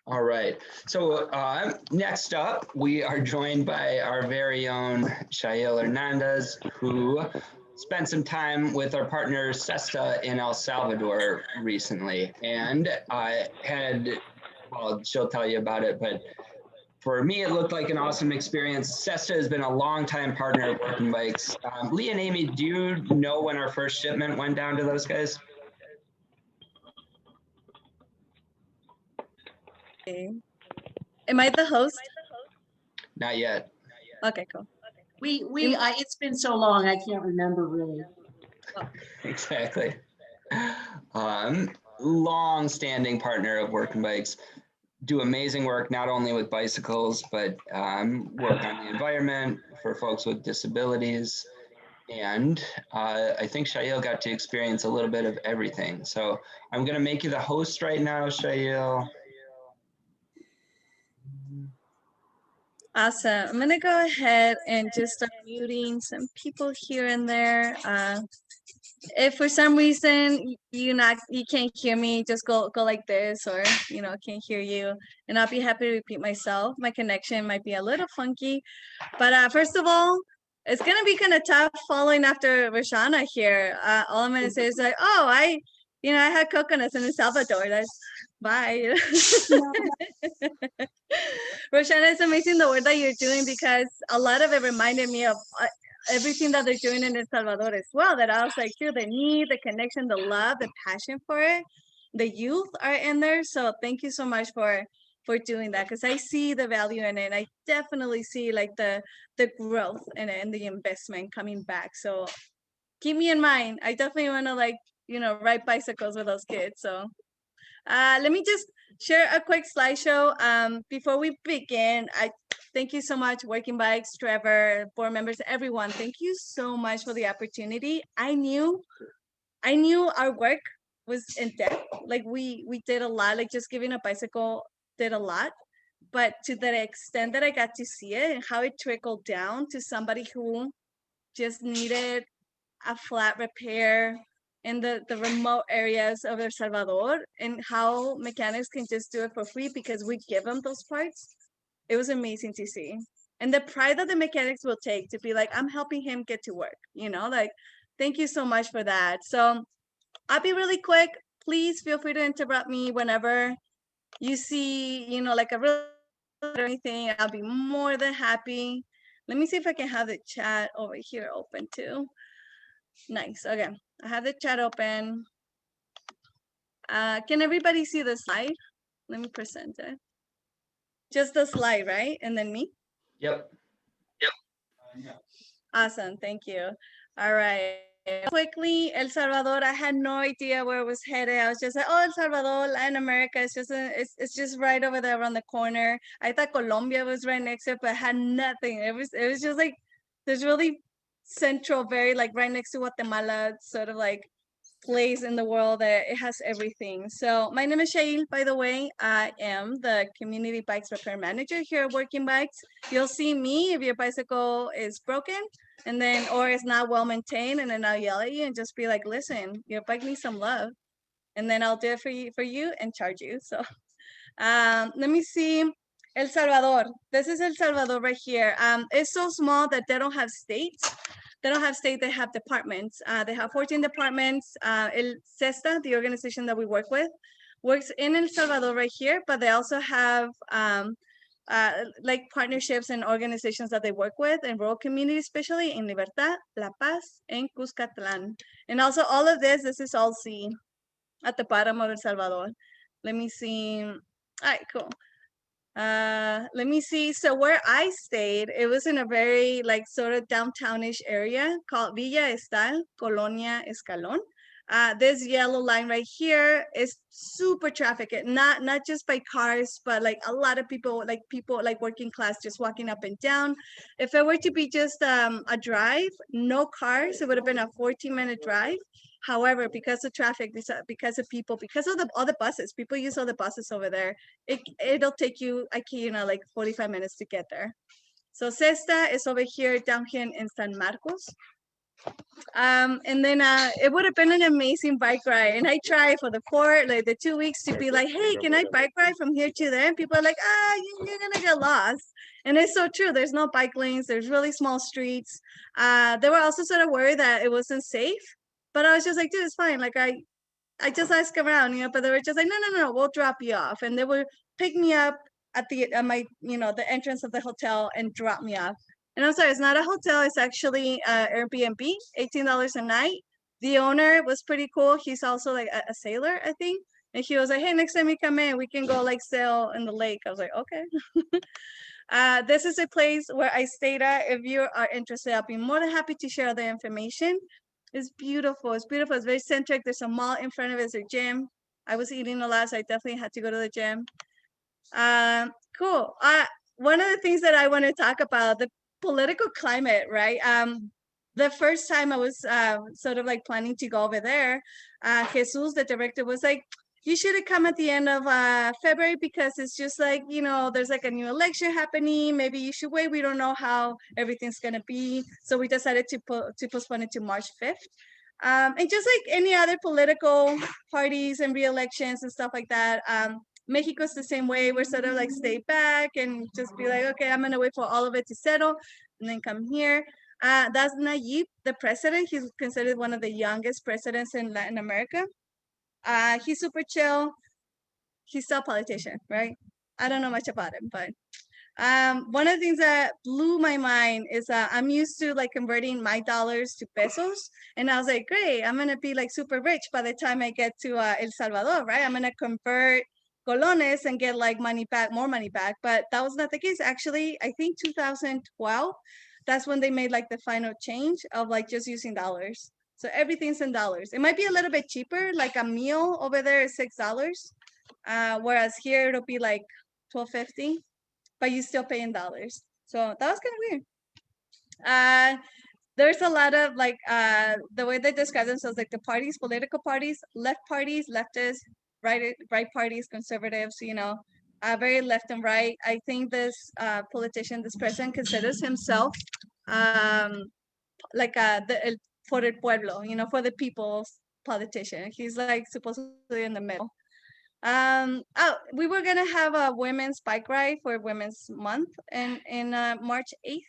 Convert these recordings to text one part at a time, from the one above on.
All right. So next up, we are joined by our very own Xail Hernandez, who spent some time with our partner CESTA in El Salvador recently, and well, she'll tell you about it, but for me, it looked like an awesome experience. CESTA has been a longtime partner of Working Bikes. Lee and Amy, do you know when our first shipment went down to those guys? Okay. Am I the host? Not yet. Okay, cool. It's been so long, I can't remember really. Exactly. Long-standing partner of Working Bikes, do amazing work not only with bicycles, but work on the environment for folks with disabilities. And I think Xail got to experience a little bit of everything. So I'm going to make you the host right now, Xail. Awesome. I'm gonna go ahead and just start muting some people here and there. If for some reason you can't hear me, just go like this, or can't hear you, and I'll be happy to repeat myself. My connection might be a little funky, but first of all, it's gonna be kind of tough following after Roshana here. All I'm gonna say is like, oh, I had coconuts in El Salvador. That's bye. Roshana, it's amazing the work that you're doing, because a lot of it reminded me of everything that they're doing in El Salvador as well. That I was like, feel the need, the connection, the love, the passion for it. The youth are in there. So thank you so much for doing that, because I see the value in it. I definitely see like the growth in it and the investment coming back. So keep me in mind. I definitely want to ride bicycles with those kids. So let me just share a quick slideshow. Before we begin, I thank you so much, Working Bikes, Trevor, board members, everyone. Thank you so much for the opportunity. I knew our work was in depth. Like we did a lot, like just giving a bicycle did a lot. But to the extent that I got to see it and how it trickled down to somebody who just needed a flat repair in the remote areas of El Salvador, and how mechanics can just do it for free because we give them those parts. It was amazing to see. And the pride that the mechanics will take to be like, I'm helping him get to work, like, thank you so much for that. So I'll be really quick. Please feel free to interrupt me whenever you see, like a real or anything. I'll be more than happy. Let me see if I can have the chat over here open too. Nice. Okay. I have the chat open. Can everybody see the slide? Let me present it. Just the slide, right? And then me? Yep. Awesome. Thank you. All right. Quickly, El Salvador, I had no idea where it was headed. I was just like, oh, El Salvador, Latin America, it's just right over there around the corner. I thought Colombia was right next to it, but I had nothing. It was just like, there's really central, very like right next to Guatemala, sort of like place in the world that it has everything. So my name is Xail, by the way. I am the community bikes repair manager here at Working Bikes. You'll see me if your bicycle is broken or is not well maintained, and then I'll yell at you and just be like, listen, your bike needs some love. And then I'll do it for you and charge you. So let me see. El Salvador. This is El Salvador right here. It's so small that they don't have states. They don't have state, they have departments. They have 14 departments. El CESTA, the organization that we work with, works in El Salvador right here, but they also have like partnerships and organizations that they work with in rural communities, especially in Libertad, La Paz, and Cuscatlán. And also all of this is all seen at the bottom of El Salvador. Let me see. All right, cool. Let me see. So where I stayed, it was in a very like sort of downtownish area called Villa Estal, Colonia Escalón. This yellow line right here is super trafficked, not just by cars, but like a lot of people like working class just walking up and down. If it were to be just a drive, no cars, it would have been a 14-minute drive. However, because of traffic, because of people, because of all the buses, people use all the buses over there. It'll take you, like 45 minutes to get there. So CESTA is over here, down here in San Marcos. And then it would have been an amazing bike ride. And I tried for the like the 2 weeks to be like, hey, can I bike ride from here to there? And people are like, you're gonna get lost. And it's so true. There's no bike lanes. There's really small streets. They were also sort of worried that it wasn't safe. But I was just like, dude, it's fine. Like I just asked around, but they were just like, no, we'll drop you off. And they would pick me up at my, the entrance of the hotel and drop me off. And I'm sorry, it's not a hotel. It's actually Airbnb, $18 a night. The owner was pretty cool. He's also like a sailor, I think. And he was like, hey, next time you come in, we can go like sail in the lake. I was like, okay. This is a place where I stayed at. If you are interested, I'll be more than happy to share the information. It's beautiful. It's beautiful. It's very centric. There's a mall in front of it. There's a gym. I was eating a lot, so I definitely had to go to the gym. Cool. One of the things that I want to talk about, the political climate, right? The first time I was sort of like planning to go over there, Jesus, the director, was like, you should have come at the end of February because it's just like, there's like a new election happening. Maybe you should wait. We don't know how everything's going to be. So we decided to postpone it to March 5th. And just like any other political parties and re-elections and stuff like that, Mexico's the same way. We're sort of like stay back and just be like, okay, I'm going to wait for all of it to settle and then come here. That's Nayib, the president. He's considered one of the youngest presidents in Latin America. He's super chill. He's still a politician, right? I don't know much about him, but one of the things that blew my mind is I'm used to like converting my dollars to pesos. And I was like, great, I'm going to be like super rich by the time I get to El Salvador, right? I'm going to convert colones and get like money back, more money back. But that was not the case. Actually, I think 2012, that's when they made like the final change of like just using dollars. So everything's in dollars. It might be a little bit cheaper, like a meal over there is $6. Whereas here it'll be like $12.50, but you still pay in dollars. So that was kind of weird. There's a lot of like the way they describe themselves, like the parties, political parties, leftists, right parties, conservatives, very left and right. I think this politician, this president, considers himself like the for el pueblo, for the people's politician. He's like supposedly in the middle. We were gonna have a women's bike ride for Women's Month in March 8th.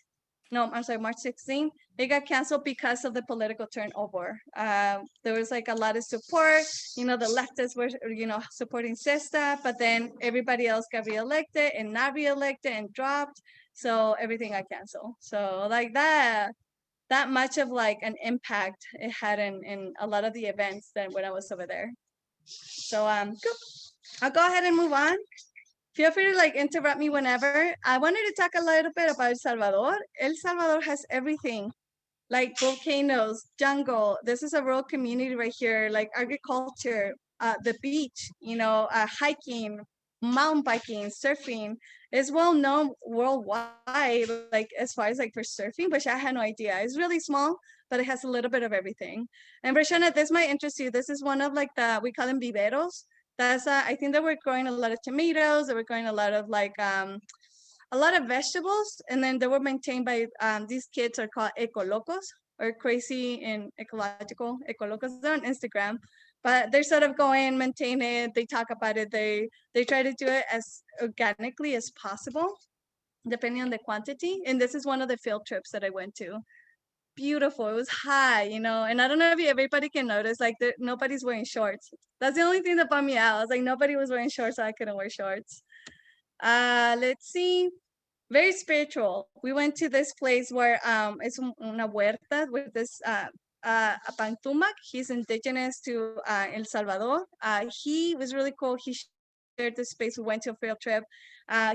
No, I'm sorry, March 16th. It got canceled because of the political turnover. There was like a lot of support. The leftists were, supporting CESTA, but then everybody else got reelected and not reelected and dropped. So everything got canceled. So like that much of like an impact it had in a lot of the events that when I was over there. So cool. I'll go ahead and move on. Feel free to like interrupt me whenever. I wanted to talk a little bit about El Salvador. El Salvador has everything, like volcanoes, jungle. This is a rural community right here, like agriculture, the beach, hiking, mountain biking, surfing. It's well known worldwide, like as far as like for surfing, which I had no idea. It's really small, but it has a little bit of everything. And Rashana, this might interest you. This is one of like we call them viveros. That's I think they were growing a lot of tomatoes. They were growing a lot of like a lot of vegetables, and then they were maintained by these kids are called ecolocos, or crazy and ecological ecolocos. They're on Instagram, but they're sort of going, maintain it. They talk about it. They try to do it as organically as possible, depending on the quantity. And this is one of the field trips that I went to. Beautiful. It was high, and I don't know if everybody can notice, like nobody's wearing shorts. That's the only thing that bummed me out. I was like, nobody was wearing shorts, so I couldn't wear shorts. Let's see. Very spiritual. We went to this place where it's una huerta with this Apangtumac. He's indigenous to El Salvador. He was really cool. He shared this space. We went to a field trip.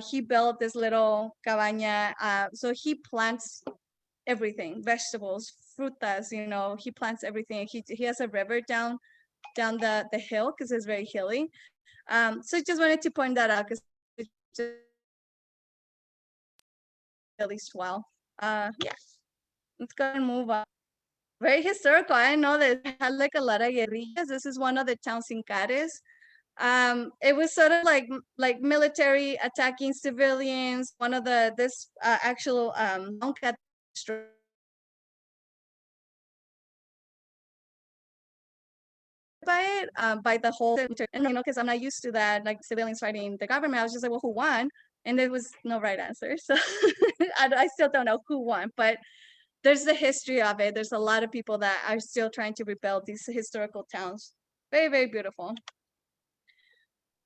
He built this little cabaña. So he plants everything, vegetables, frutas, he plants everything. He has a river down the hill because it's very hilly. So I just wanted to point that out because it's just really swell. Yeah, let's go and move on. Very historical. I know that it had like a lot of guerrillas. This is one of the towns in Cares. It was sort of like military attacking civilians. One of this actual by it, by the whole, and because I'm not used to that, like civilians fighting the government. I was just like, well, who won? And there was no right answer. So I still don't know who won, but there's the history of it. There's a lot of people that are still trying to rebuild these historical towns. Very, very beautiful.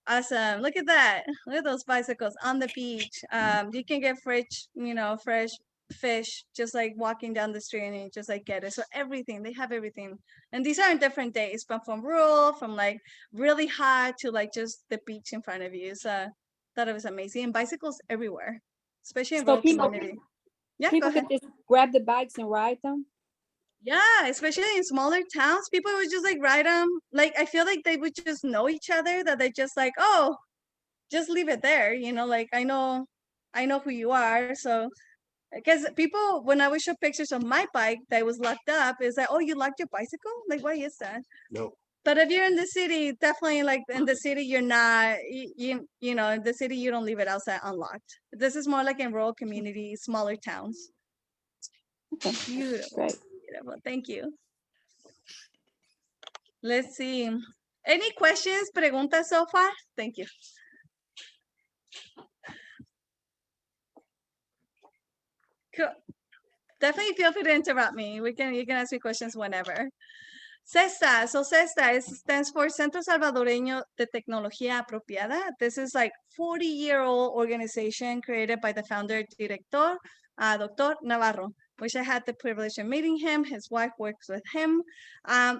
Awesome. Look at that. Look at those bicycles on the beach. You can get fresh fish just like walking down the street and you just like get it. So everything, they have everything. And these are on different days, but from rural, from like really hot to like just the beach in front of you. So thought it was amazing. And bicycles everywhere, especially in So rural people- community. Yeah, go People ahead. can just grab the bikes and ride them. Yeah, especially in smaller towns, people would just like ride them. Like I feel like they would just know each other, that they just like, oh, just leave it there, like I know who you are. So because people, when I would show pictures of my bike that was locked up, is like, oh, you locked your bicycle? Like, why is that? No. But if you're in the city, definitely like in the city, you're not, in the city, you don't leave it outside unlocked. This is more like in rural communities, smaller towns. Okay, Beautiful. great. Beautiful. Thank you. Let's see. Any questions, preguntas so far? Thank you. Cool. Definitely feel free to interrupt me. You can ask me questions whenever. CESTA. So CESTA stands for Centro Salvadoreño de Tecnología Apropiada. This is like 40-year-old organization created by the founder, director, Dr. Navarro, which I had the privilege of meeting him. His wife works with him.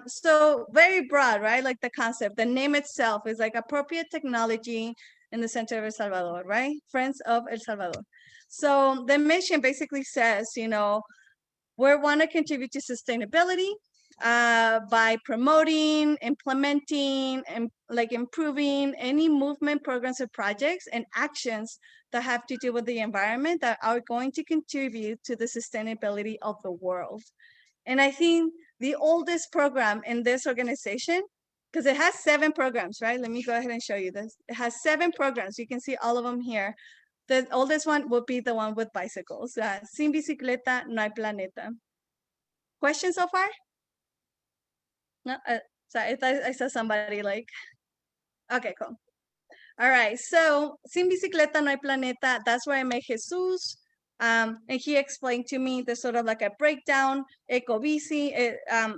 So very broad, right? Like the concept, the name itself is like appropriate technology in the center of El Salvador, right? Friends of El Salvador. So the mission basically says, we want to contribute to sustainability by promoting, implementing, and like improving any movement, programs, or projects and actions that have to do with the environment that are going to contribute to the sustainability of the world. And I think the oldest program in this organization, because it has 7 programs, right? Let me go ahead and show you this. It has 7 programs. You can see all of them here. The oldest one will be the one with bicycles. Sin bicicleta no hay planeta. Questions so far? No, sorry, I saw somebody like, okay, cool. All right, so Sin Bicicleta No Hay Planeta, that's where I met Jesus. And he explained to me the sort of like a breakdown. Ecobici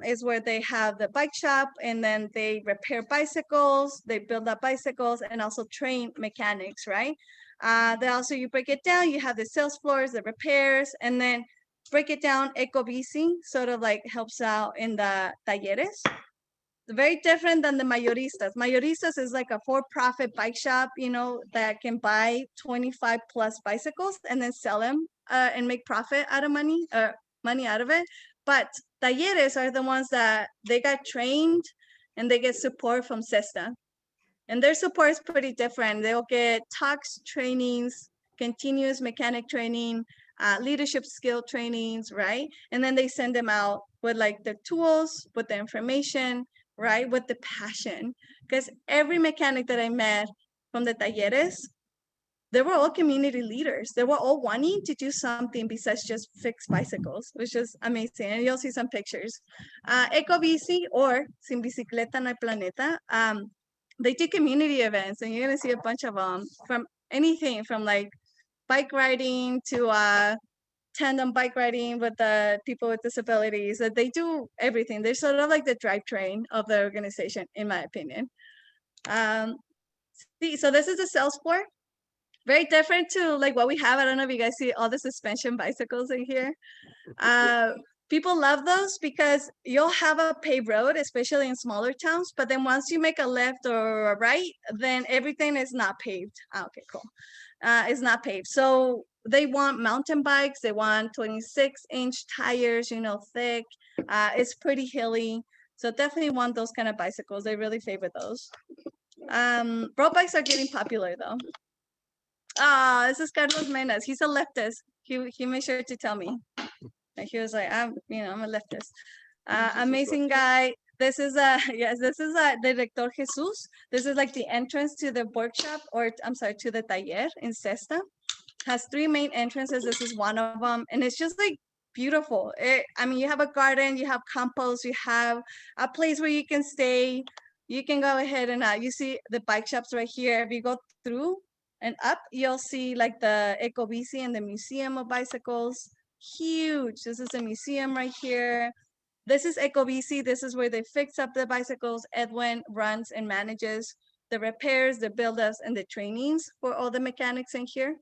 is where they have the bike shop and then they repair bicycles, they build up bicycles and also train mechanics, right? Then also you break it down, you have the sales floors, the repairs, and then break it down. Ecobici sort of like helps out in the talleres. Very different than the mayoristas. Mayoristas is like a for-profit bike shop, that can buy 25 plus bicycles and then sell them and make profit out of money out of it. But talleres are the ones that they got trained and they get support from CESTA. And their support is pretty different. They'll get talks, trainings, continuous mechanic training, leadership skill trainings, right? And then they send them out with like the tools, with the information, right? With the passion. Because every mechanic that I met from the talleres, they were all community leaders. They were all wanting to do something besides just fix bicycles, which is amazing. And you'll see some pictures. Ecobici or Sin Bicicleta No Hay Planeta, they do community events and you're gonna see a bunch of them from anything from like bike riding to tandem bike riding with the people with disabilities. That they do everything. They're sort of like the drivetrain of the organization, in my opinion. So this is the sales floor. Very different to like what we have. I don't know if you guys see all the suspension bicycles in here. People love those because you'll have a paved road, especially in smaller towns. But then once you make a left or a right, then everything is not paved. Okay, cool. It's not paved. So they want mountain bikes. They want 26-inch tires, thick. It's pretty hilly. So definitely want those kind of bicycles. They really favor those. Road bikes are getting popular though. This is Carlos Menas. He's a leftist. He made sure to tell me. And he was like, I'm a leftist. Amazing guy. This is Director Jesus. This is like the entrance to the workshop, or I'm sorry, to the taller in CESTA. Has 3 main entrances. This is one of them. And it's just like beautiful. You have a garden, you have compost, you have a place where you can stay. you can go ahead and you see the bike shops right here. If you go through and up, you'll see like the Ecobici and the Museum of Bicycles. Huge. This is a museum right here. This is Ecobici. This is where they fix up the bicycles. Edwin runs and manages the repairs, the build-ups, and the trainings for all the mechanics in here.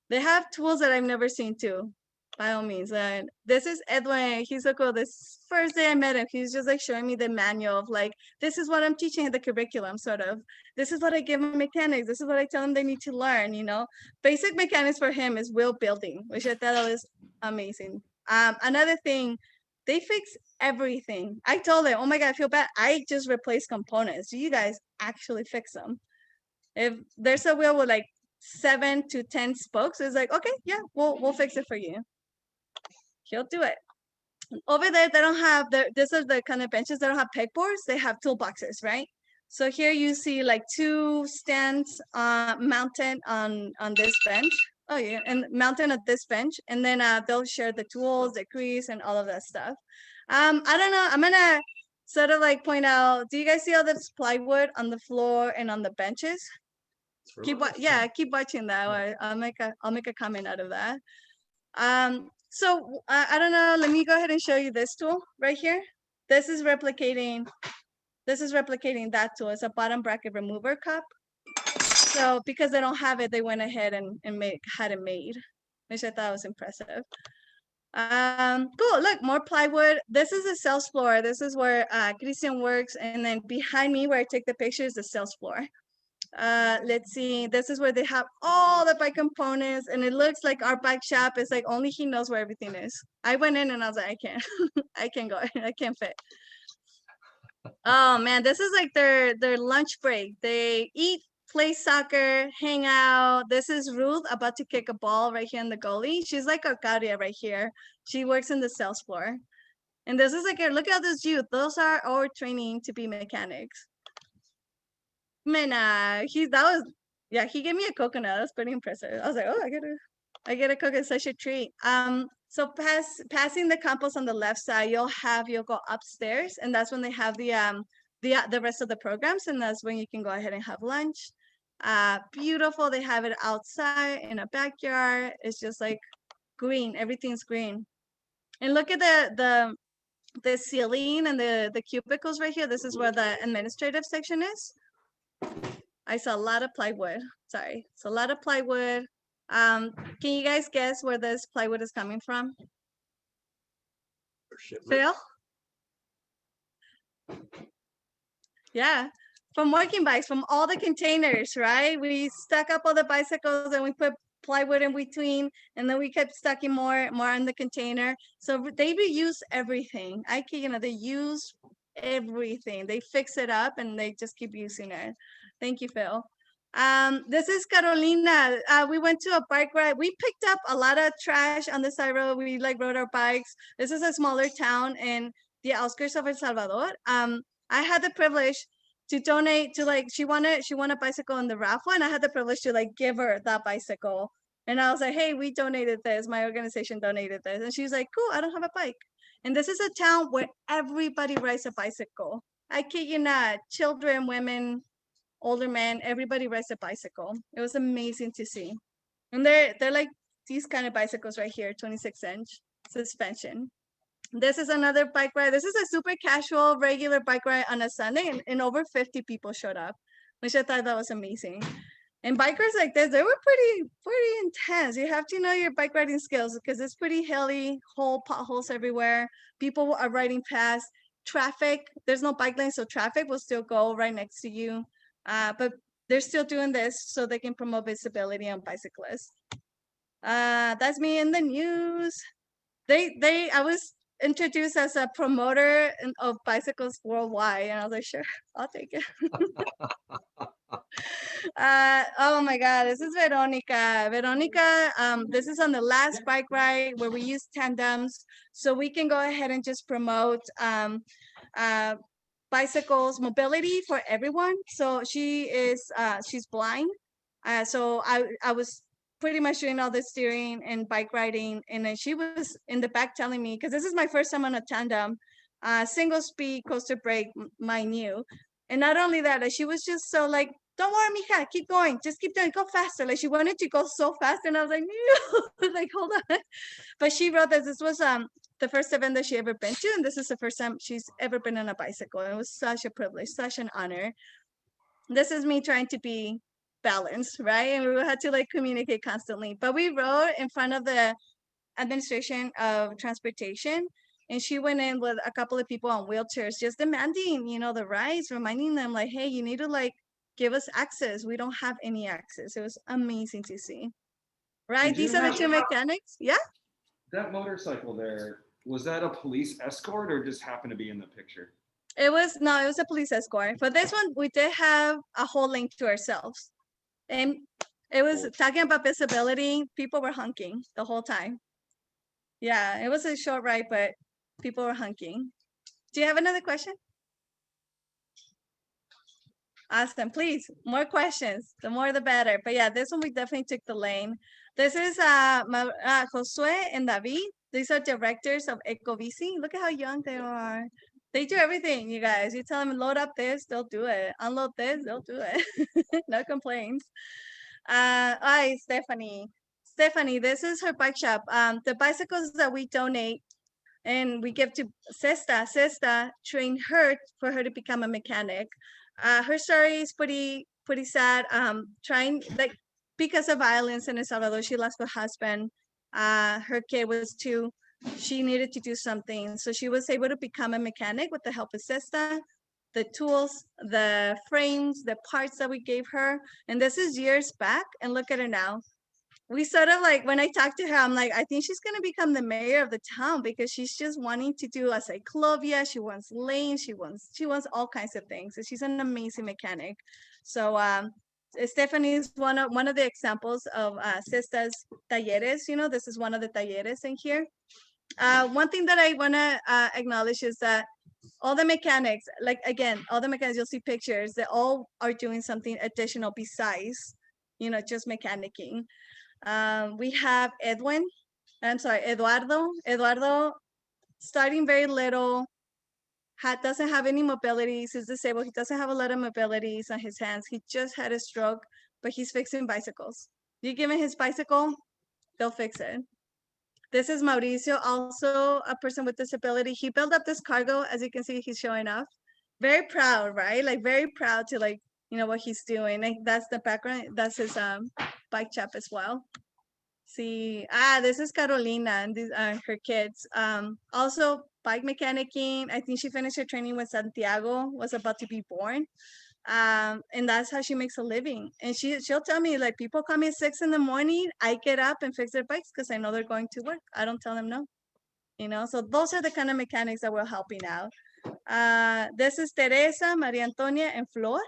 They have tools that I've never seen too, by all means. And this is Edwin. He's so cool. This first day I met him, he's just like showing me the manual of like, this is what I'm teaching in the curriculum, sort of. This is what I give my mechanics. This is what I tell them they need to learn, you know. Basic mechanics for him is wheel building, which I thought was amazing. Another thing, they fix everything. I told them, oh my God, I feel bad. I just replace components. You guys actually fix them. If there's a wheel with like 7 to 10 spokes, it's like, okay, yeah, we'll fix it for you. He'll do it. Over there, they don't have this is the kind of benches that don't have pegboards. They have toolboxes, right? So here you see like 2 stands mounted on this bench. Oh yeah, and mounted at this bench, and then they'll share the tools, the grease, and all of that stuff. I don't know. I'm gonna sort of like point out. Do you guys see all this plywood on the floor and on the benches? Keep watching that. Or I'll make a comment out of that. So I don't know. Let me go ahead and show you this tool right here. This is replicating that tool. It's a bottom bracket remover cup. So because they don't have it, they went ahead and had it made, which I thought was impressive. Cool. Look, more plywood. This is the sales floor. This is where Christian works, and then behind me, where I take the picture, is the sales floor. Let's see, this is where they have all the bike components, and it looks like our bike shop is like only he knows where everything is. I went in and I was like, I can't I can't go. I can't fit. Oh man, this is like their lunch break. They eat, play soccer, hang out. This is Ruth about to kick a ball right here in the goalie. She's like Arcadia right here. She works in the sales floor. And this is like, look at this youth. Those are our training to be mechanics. Man, he gave me a coconut. That was pretty impressive. I was like, oh, I get a coconut, such a treat. So passing the compost on the left side, you'll go upstairs, and that's when they have the rest of the programs, and that's when you can go ahead and have lunch. Beautiful. They have it outside in a backyard. It's just like green. Everything's green. And look at the ceiling and the cubicles right here. This is where the administrative section is. I saw a lot of plywood. Sorry, it's a lot of plywood. Can you guys guess where this plywood is coming from? Phil? Yeah, from working bikes, from all the containers, right? We stuck up all the bicycles and we put plywood in between, and then we kept stacking more in the container. So they reuse everything. They use everything. They fix it up and they just keep using it. Thank you, Phil. This is Carolina. We went to a bike ride. We picked up a lot of trash on the side road. We like rode our bikes. This is a smaller town in the outskirts of El Salvador. I had the privilege to donate to, like, she won a bicycle in the raffle, and I had the privilege to like give her that bicycle. And I was like, hey, we donated this. My organization donated this. And she's like, cool, I don't have a bike. And this is a town where everybody rides a bicycle. I kid you not, children, women, older men, everybody rides a bicycle. It was amazing to see. And they're like these kind of bicycles right here, 26-inch suspension. This is another bike ride. This is a super casual, regular bike ride on a Sunday, and over 50 people showed up, which I thought that was amazing. And bikers like this, they were pretty intense. You have to know your bike riding skills because it's pretty hilly, potholes everywhere. People are riding past. Traffic, there's no bike lane, so traffic will still go right next to you. But they're still doing this so they can promote visibility on bicyclists. That's me in the news. I was introduced as a promoter of bicycles worldwide, and I was like, sure, I'll take it. Oh my God, this is Veronica. This is on the last bike ride where we use tandems, so we can go ahead and just promote bicycles mobility for everyone. So she's blind, so I was pretty much doing all the steering and bike riding, and then she was in the back telling me, because this is my first time on a tandem, single speed coaster brake, my new, And not only that, like, she was just so like, don't worry, mija, keep going, just keep doing, go faster. Like she wanted to go so fast, and I was like, no, like hold on. But she wrote that this was the first event that she ever been to, and this is the first time she's ever been on a bicycle. It was such a privilege, such an honor. This is me trying to be balanced, right? And we had to like communicate constantly. But we rode in front of the administration of transportation, and she went in with a couple of people on wheelchairs, just demanding, the rights, reminding them like, hey, you need to like give us access. We don't have any access. It was amazing to see. Right? Did you These are the have- two mechanics. Yeah. That motorcycle there, was that a police escort or just happened to be in the picture? It was a police escort. For this one, we did have a whole lane to ourselves. And it was talking about visibility. People were honking the whole time. Yeah, it was a short ride, but people were honking. Do you have another question? Awesome. Please, more questions. The more the better. But yeah, this one we definitely took the lane. This is Josue and David. These are directors of Ecobici. Look at how young they are. They do everything, you guys. You tell them load up this, they'll do it. Unload this, they'll do it. No complaints. Hi, Stephanie. Stephanie, this is her bike shop. The bicycles that we donate and we give to CESTA. CESTA trained her for her to become a mechanic. Her story is pretty sad. Trying like because of violence in El Salvador, she lost her husband. Her kid was 2. She needed to do something, so she was able to become a mechanic with the help of CESTA, the tools, the frames, the parts that we gave her. And this is years back, and look at her now. We sort of like, when I talked to her, I'm like, I think she's going to become the mayor of the town because she's just wanting to do a cyclovia. She wants lanes. She wants all kinds of things. And she's an amazing mechanic. So Stephanie is one of the examples of CESTA's talleres. This is one of the talleres in here. One thing that I want to acknowledge is that all the mechanics, like again, all the mechanics, you'll see pictures, they all are doing something additional besides, just mechanicking. We have Eduardo. Eduardo, starting very little, doesn't have any mobilities, is disabled. He doesn't have a lot of mobilities on his hands. He just had a stroke, but he's fixing bicycles. You give him his bicycle, they'll fix it. This is Mauricio, also a person with disability. He built up this cargo. As you can see, he's showing off. Very proud, right? Like very proud to like, what he's doing. Like that's the background. That's his bike shop as well. See, this is Carolina and these are her kids. Also bike mechanicking. I think she finished her training when Santiago was about to be born. And that's how she makes a living. And she'll tell me, like, people call me at 6 in the morning, I get up and fix their bikes because I know they're going to work. I don't tell them no. So those are the kind of mechanics that we're helping out. This is Teresa, Maria Antonia, and Flor.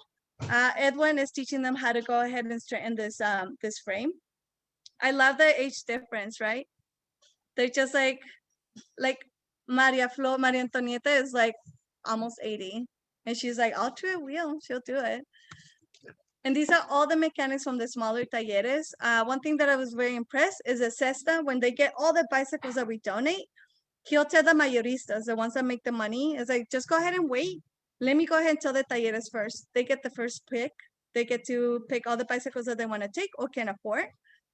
Edwin is teaching them how to go ahead and straighten this frame. I love the age difference, right? They're just like Maria Antonieta is like almost 80. And she's like, I'll do a wheel, she'll do it. And these are all the mechanics from the smaller talleres. One thing that I was very impressed is that CESTA, when they get all the bicycles that we donate, he'll tell the mayoristas, the ones that make the money, it's like, just go ahead and wait. Let me go ahead and tell the talleres first. They get the first pick. They get to pick all the bicycles that they want to take or can afford.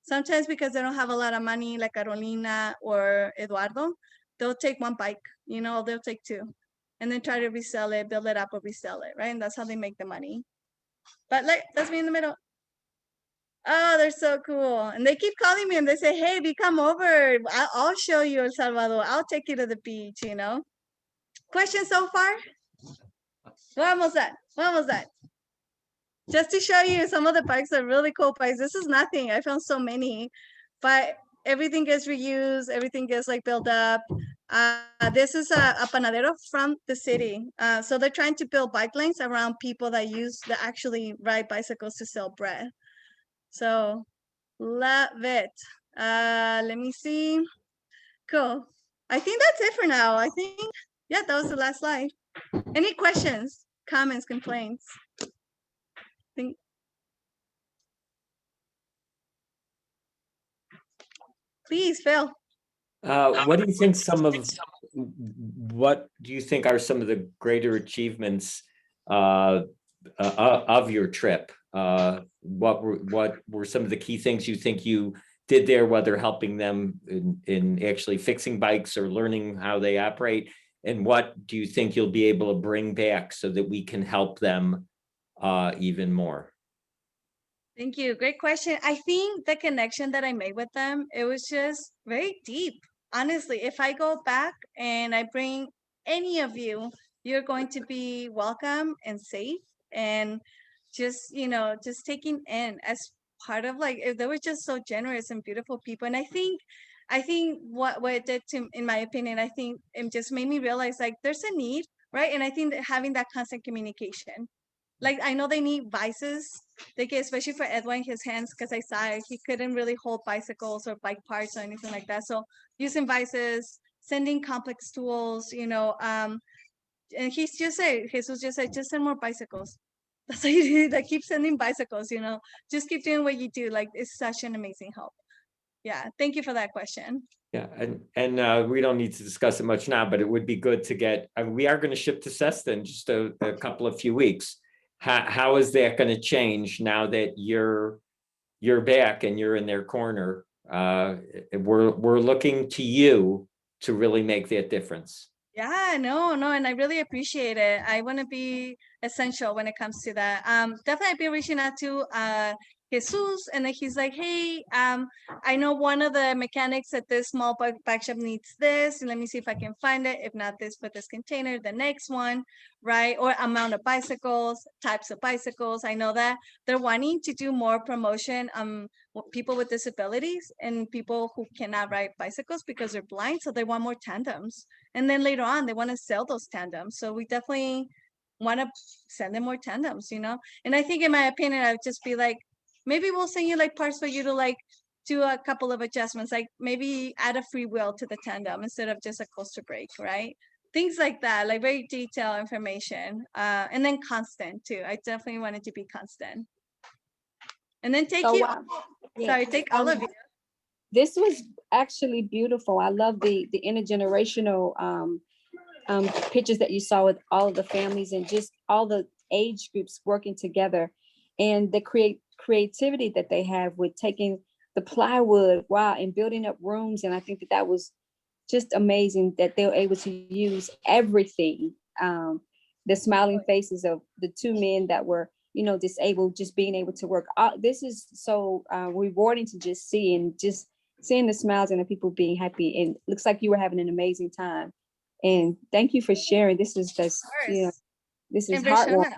Sometimes because they don't have a lot of money, like Carolina or Eduardo, they'll take one bike, they'll take 2. And then try to resell it, build it up or resell it, right? And that's how they make the money. But like, that's me in the middle. Oh, they're so cool. And they keep calling me and they say, hey, we come over. I'll show you El Salvador. I'll take you to the beach, Questions so far? What was that? Just to show you, some of the bikes are really cool bikes. This is nothing. I found so many. But everything gets reused. Everything gets like built up. This is a panadero from the city. So they're trying to build bike lanes around people that actually ride bicycles to sell bread. So love it. Let me see. Cool. I think that's it for now. Yeah, that was the last slide. Any questions, comments, complaints? Please, Phil. What do you think what do you think are some of the greater achievements of your trip. What were some of the key things you think you did there, whether helping them in actually fixing bikes or learning how they operate? And what do you think you'll be able to bring back so that we can help them even more? Thank you. Great question. I think the connection that I made with them, it was just very deep. Honestly, if I go back and I bring any of you, you're going to be welcome and safe and just, just taken in as part of like, they were just so generous and beautiful people. And I think what it did to, in my opinion, I think it just made me realize like there's a need, right? And I think that having that constant communication, like I know they need vices, especially for Edwin, his hands, because I saw it, he couldn't really hold bicycles or bike parts or anything like that. So using vices, sending complex tools, and Jesus just said, just send more bicycles. That's what he did. Like keep sending bicycles, just keep doing what you do. Like it's such an amazing help. Yeah, thank you for that question. Yeah, and we don't need to discuss it much now, but it would be good to get. We are going to ship to CESTA in just a few weeks. How is that going to change now that you're back and you're in their corner? We're looking to you to really make that difference. Yeah, no, and I really appreciate it. I want to be essential when it comes to that. Definitely I've been reaching out to Jesus, and then he's like, hey, I know one of the mechanics at this small bike shop needs this, and let me see if I can find it. If not this, put this container, the next one, right? Or amount of bicycles, types of bicycles. I know that they're wanting to do more promotion with people with disabilities and people who cannot ride bicycles because they're blind, so they want more tandems. And then later on, they want to sell those tandems. So we definitely want to send them more tandems, And I think in my opinion, I would just be like, maybe we'll send you like parts for you to like do a couple of adjustments, like maybe add a free wheel to the tandem instead of just a coaster brake, right? Things like that, like very detailed information. And then constant too. I definitely wanted to be constant. And then take So, take all of you. this was actually beautiful. I love the intergenerational pictures that you saw with all of the families and just all the age groups working together, and the creativity that they have with taking the plywood, wow, and building up rooms. And I think that was just amazing that they were able to use everything. The smiling faces of the two men that were, disabled, just being able to work. This is so rewarding to just see, and just seeing the smiles and the people being happy. And looks like you were having an amazing time. And thank you for sharing. This is just, this is heartwarming.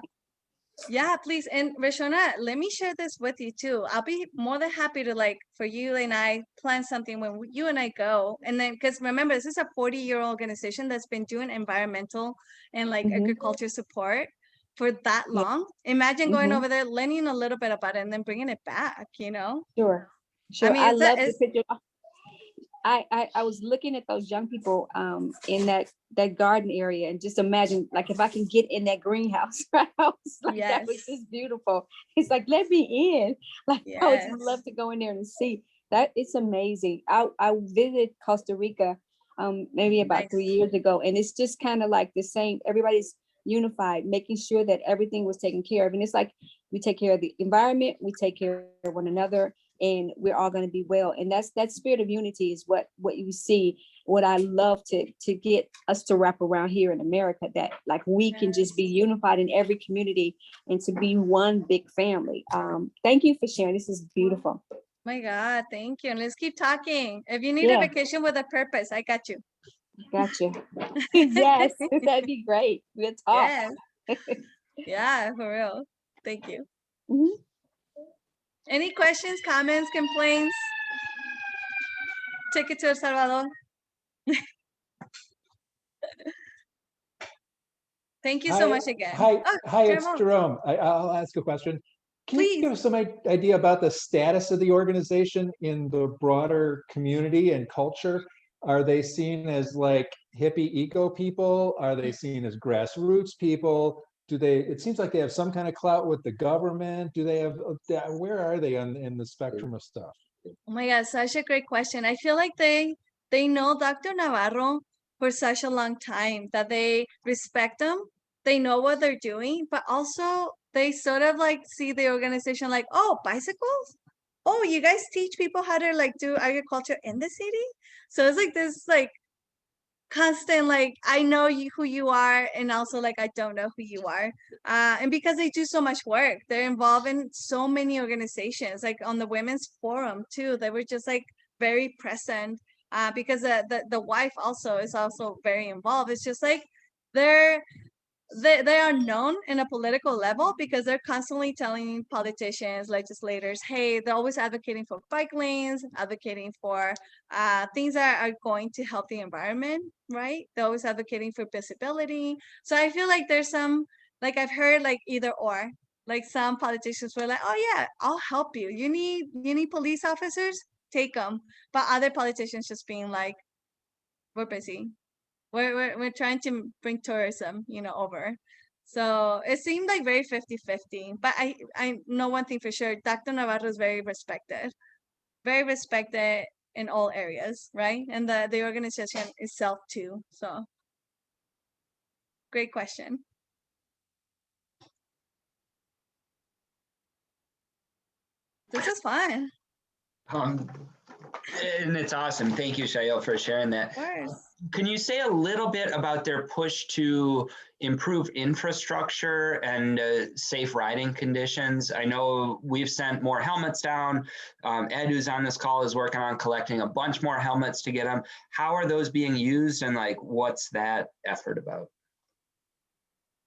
Yeah, please. And Rashona, let me share this with you too. I'll be more than happy to for you and I plan something when you and I go. And then, because remember, this is a 40-year organization that's been doing environmental and agriculture support for that long. Imagine going over there, learning a little bit about it, and then bringing it back, Sure. I mean, I love the picture. I was looking at those young people in that garden area, and just imagine if I can get in that greenhouse, right? I was that was just beautiful. It's like, let me in. I would love to go in there and see that. It's amazing. I visited Costa Rica maybe about 3 years ago, and it's just kind of like the same. Everybody's unified, making sure that everything was taken care of. And it's like we take care of the environment, we take care of one another, and we're all going to be well. And that spirit of unity is what you see, what I love to get us to wrap around here in America, that we can just be unified in every community and to be one big family. Thank you for sharing. This is beautiful. My God, thank you. And let's keep talking. If you need a vacation with a purpose, I got you. Gotcha. Yes, that'd be great. We'll talk. Yes. Yeah, for real. Thank you. Mm-hmm. Any questions, comments, complaints? Take it to El Salvador. Thank you so much again. Hi, it's Jerome. I'll ask a question. Can you give us some idea about the status of the organization in the broader community and culture? Are they seen as hippie eco people? Are they seen as grassroots people? It seems like they have some kind of clout with the government. Do they have, where are they in the spectrum of stuff? Oh my God, such a great question. I feel like they know Dr. Navarro for such a long time that they respect him. They know what they're doing, but also they sort of like see the organization like, oh, bicycles? Oh, you guys teach people how to like do agriculture in the city? So it's like this like constant like I know you who you are and also like I don't know who you are. And because they do so much work, they're involved in so many organizations, like on the women's forum too. They were just like very present because the wife also is also very involved. It's just like they're they are known in a political level because they're constantly telling politicians, legislators, hey, they're always advocating for bike lanes, advocating for things that are going to help the environment, right? They're always advocating for visibility. So I feel like there's some, like I've heard like either or, like some politicians were like, oh yeah, I'll help you. You need police officers? Take them. But other politicians just being like, we're busy, we're trying to bring tourism, over. So it seemed like very 50-50. But I know one thing for sure. Dr. Navarro is very respected in all areas, right? And the organization itself too. So great question. This is fun. And it's awesome. Thank you, Xail, for sharing that. Of course. Can you say a little bit about their push to improve infrastructure and safe riding conditions? I know we've sent more helmets down. Ed, who's on this call, is working on collecting a bunch more helmets to get them. How are those being used, and like, what's that effort about?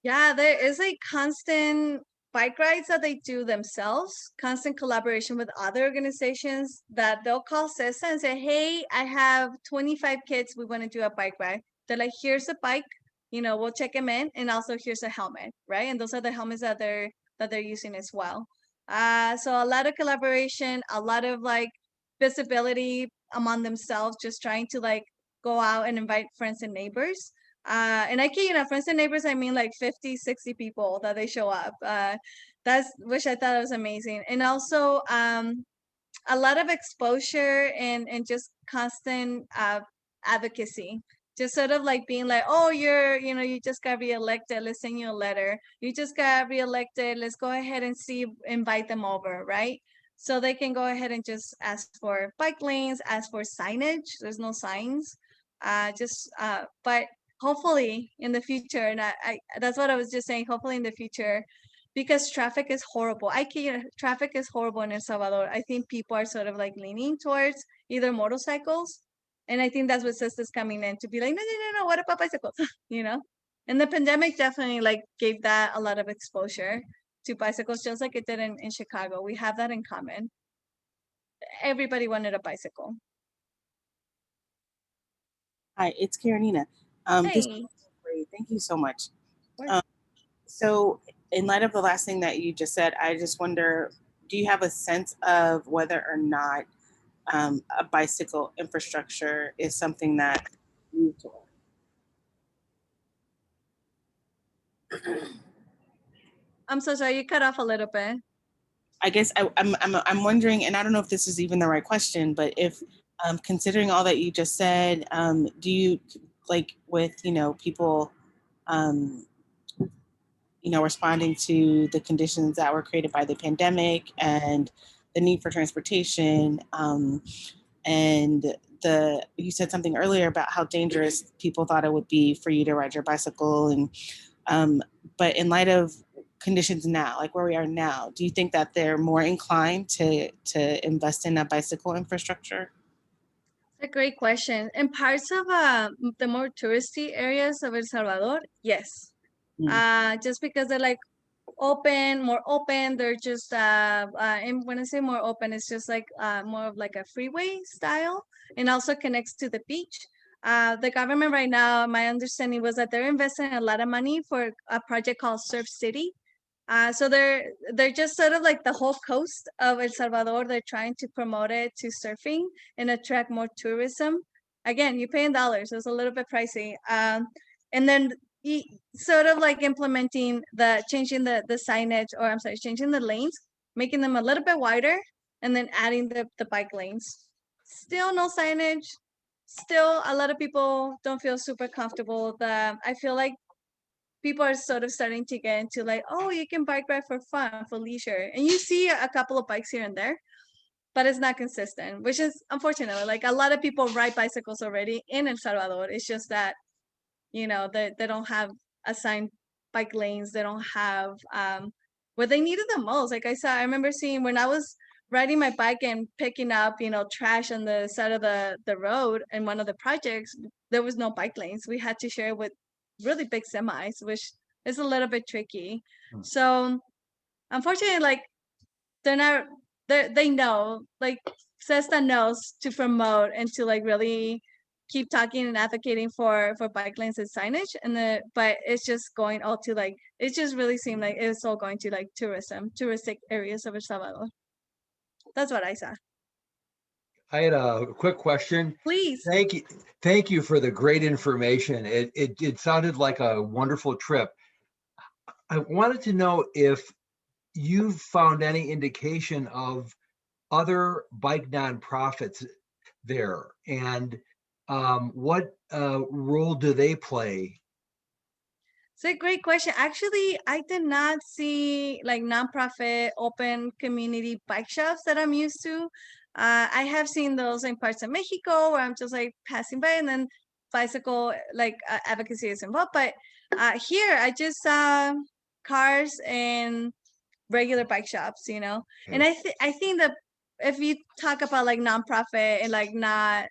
Yeah, there is a constant bike rides that they do themselves, constant collaboration with other organizations that they'll call CESTA and say, hey, I have 25 kids, we want to do a bike ride. They're like, here's a bike, we'll check them in, and also here's a helmet, right? And those are the helmets that they're using as well. So a lot of collaboration, a lot of like visibility among themselves, just trying to like go out and invite friends and neighbors. And I can, friends and neighbors, I mean like 50, 60 people that they show up. Which I thought was amazing. And also a lot of exposure and just constant advocacy. Just sort of like being like, oh, you just got reelected. Let's send you a letter. You just got reelected. Let's go ahead and invite them over, right? So they can go ahead and just ask for bike lanes, ask for signage. There's no signs. But hopefully in the future, and I that's what I was just saying, hopefully in the future, because traffic is horrible. Traffic is horrible in El Salvador. I think people are sort of like leaning towards either motorcycles. And I think that's what CESTA is coming in to be like, no, what about bicycles? And the pandemic definitely like gave that a lot of exposure to bicycles, just like it did in Chicago. We have that in common. Everybody wanted a bicycle. Hi, it's Karenina. This Hey. was great. Thank you so much. Of So in light of the last thing that you just said, I just wonder, do you have a sense of whether or not a bicycle infrastructure is something that you toward? I'm so sorry, you cut off a little bit. I guess I'm wondering, and I don't know if this is even the right question, but if considering all that you just said, do you like with people responding to the conditions that were created by the pandemic and the need for transportation, and you said something earlier about how dangerous people thought it would be for you to ride your bicycle, and but in light of conditions now, like where we are now, do you think that they're more inclined to invest in a bicycle infrastructure? It's a great question. In parts of the more touristy areas of El Salvador, yes. Just because they're like more open. They're just and when I say more open, it's just like more of like a freeway style, and also connects to the beach. The government right now, my understanding was that they're investing a lot of money for a project called Surf City. So they're just sort of like the whole coast of El Salvador. They're trying to promote it to surfing and attract more tourism. Again, you pay in dollars, so it's a little bit pricey. And then sort of like implementing changing the signage, or I'm sorry, changing the lanes, making them a little bit wider, and then adding the bike lanes. Still no signage. Still, a lot of people don't feel super comfortable. I feel like people are sort of starting to get into like, oh, you can bike ride for fun, for leisure. And you see a couple of bikes here and there, but it's not consistent, which is unfortunate. Like a lot of people ride bicycles already in El Salvador. It's just that, you know, they don't have assigned bike lanes. They don't have what they needed the most. Like I remember seeing when I was riding my bike and picking up, you know, trash on the side of the road in one of the projects, there was no bike lanes. We had to share with really big semis, which is a little bit tricky. So unfortunately, like they're not, they know, like CESTA knows to promote and to like really keep talking and advocating for bike lanes and signage, and but it's just going all to like, it just really seemed like it's all going to like touristic areas of El Salvador. That's what I saw. I had a quick question. Please. Thank you for the great information. It sounded like a wonderful trip. I wanted to know if you've found any indication of other bike nonprofits there, and what role do they play? It's a great question. Actually, I did not see like nonprofit open community bike shops that I'm used to. I have seen those in parts of Mexico where I'm just like passing by, and then bicycle like advocacy is involved. But here, I just saw cars and regular bike shops, you know. And I think that if you talk about like nonprofit and like not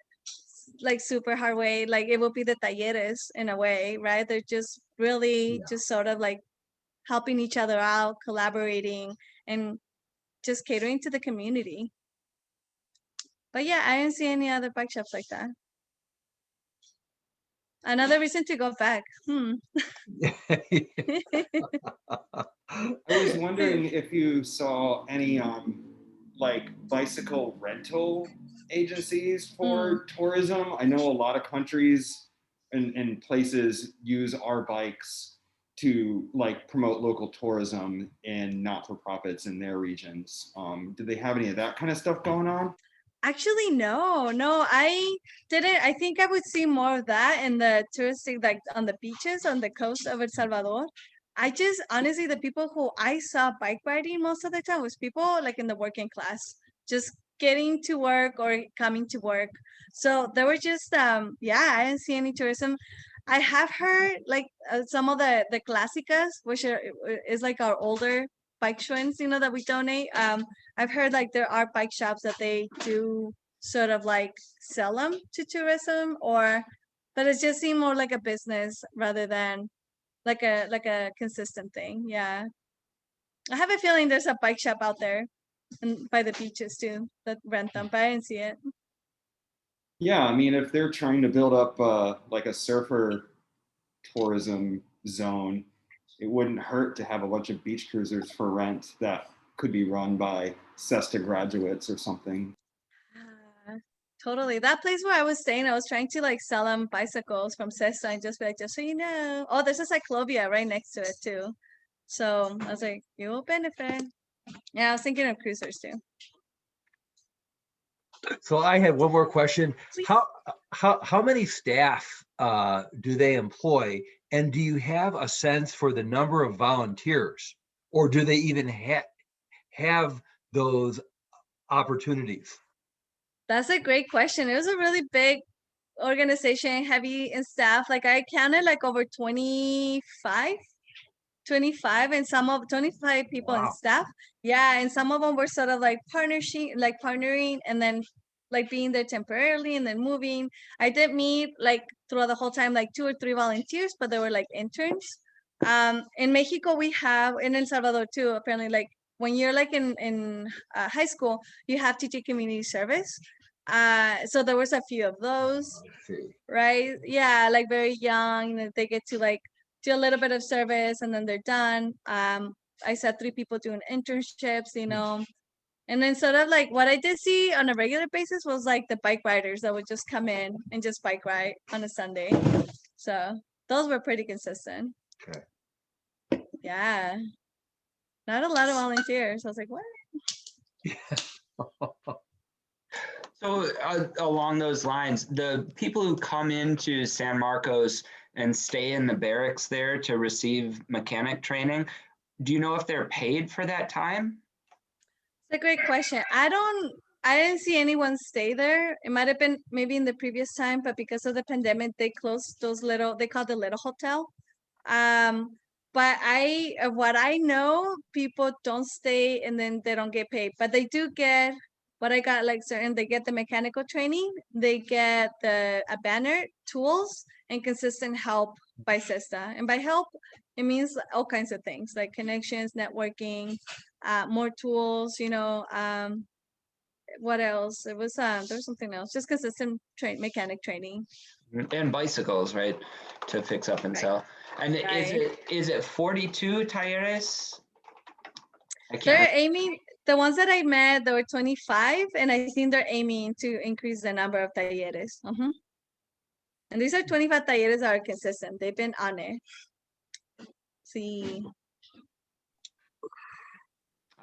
like super hard way, like it will be the talleres in a way, right? They're just really just sort of like helping each other out, collaborating, and just catering to the community. But yeah, I didn't see any other bike shops like that. Another reason to go back. I was wondering if you saw any like bicycle rental agencies for tourism. I know a lot of countries and places use our bikes to like promote local tourism and not-for-profits in their regions. Do they have any of that kind of stuff going on? Actually, no, I didn't. I think I would see more of that in the touristic, like on the beaches on the coast of El Salvador. I just honestly, the people who I saw bike riding most of the time was people like in the working class, just getting to work or coming to work. So there were just yeah, I didn't see any tourism. I have heard like some of the clásicas, which is like our older bike Schwinns, you know, that we donate. I've heard like there are bike shops that they do sort of like sell them to tourism, or but it just seemed more like a business rather than like a consistent thing. Yeah, I have a feeling there's a bike shop out there and by the beaches too that rent them, but I didn't see it. Yeah, I mean, if they're trying to build up like a surfer tourism zone, it wouldn't hurt to have a bunch of beach cruisers for rent that could be run by CESTA graduates or something. Totally. That place where I was staying, I was trying to like sell them bicycles from CESTA and just be like, just so you know. Oh, there's a cyclovia right next to it too. So I was like, you will benefit. Yeah, I was thinking of cruisers too. So I had one more question. Please. How many staff do they employ, and do you have a sense for the number of volunteers, or do they even have those opportunities? That's a great question. It was a really big organization, heavy in staff. Like I counted like over 25 and some of 25 people in staff. Yeah, and some of them were sort of like partnering and then like being there temporarily and then moving. I did meet like throughout the whole time like 2 or 3 volunteers, but they were like interns. In Mexico we have, in El Salvador too, apparently, like when you're like in high school, you have to take community service. So there was a few of those, right? Yeah, like very young, and they get to like do a little bit of service and then they're done. I saw 3 people doing internships, you know. And then sort of like what I did see on a regular basis was like the bike riders that would just come in and just bike ride on a Sunday. So those were pretty consistent. Okay. Yeah. Not a lot of volunteers. I was like, what? So along those lines, the people who come into San Marcos and stay in the barracks there to receive mechanic training. Do you know if they're paid for that time? It's a great question. I didn't see anyone stay there. It might have been maybe in the previous time, but because of the pandemic, they closed those little, they call the little hotel. But what I know, people don't stay and then they don't get paid, but they do get what I got, like certain, they get the mechanical training, they get a banner, tools, and consistent help by CESTA. And by help, it means all kinds of things like connections, networking, more tools, what else? It was there was something else, just consistent mechanic training. And bicycles, right, to fix up and Right. sell. And Right. is it 42 talleres? I They're can't. aiming, the ones that I met, there were 25, and I think they're aiming to increase the number of talleres. And these are 25 talleres that are consistent. They've been on it. See.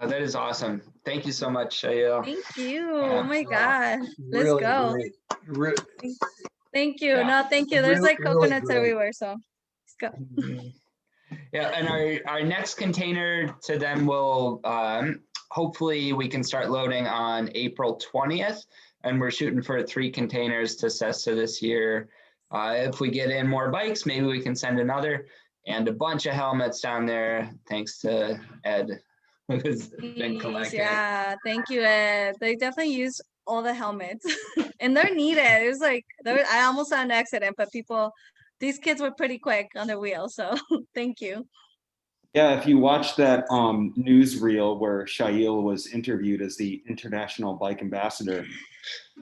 Oh, that is awesome. Thank you so much, Xail. Thank you. Oh my God. Let's Really go. great. Thank you. Yeah. No, thank you. There's Really, like really coconuts great. everywhere. So let's go. Yeah, and our next container to them will hopefully we can start loading on April 20th, and we're shooting for 3 containers to CESTA this year. If we get in more bikes, maybe we can send another, and a bunch of helmets down there, thanks to Ed, who's been Please, collecting. yeah, thank you, Ed. They definitely use all the helmets and they're needed. It was like, I almost had an accident, but these kids were pretty quick on the wheel. So thank you. Yeah, if you watch that newsreel where Xail was interviewed as the International Bike Ambassador,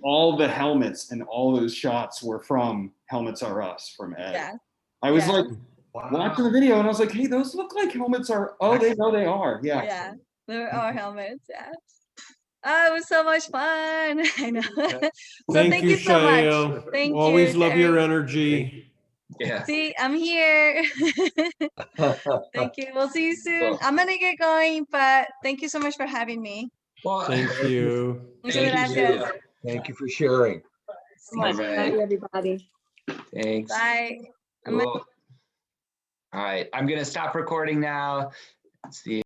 all the helmets and all those shots were from Helmets Are Us from Ed. Yeah. I was Yeah. like watching the video and I was like, hey, those look like helmets are, oh, they know they are. Yeah. Yeah, there are helmets. Yeah. Oh, it was so much fun. I know. So thank you so much. Xail. Thank Always you, love your Terry. energy. Yeah. See, I'm here. Thank you. We'll see you soon. Cool. I'm gonna get going, but thank you so much for having me. Well, Thank you. Muchas Thank you, gracias. Xail. Thank you for sharing. All See you. right. Bye, everybody. Thanks. Bye. Cool. All right, I'm gonna stop recording now. Let's see.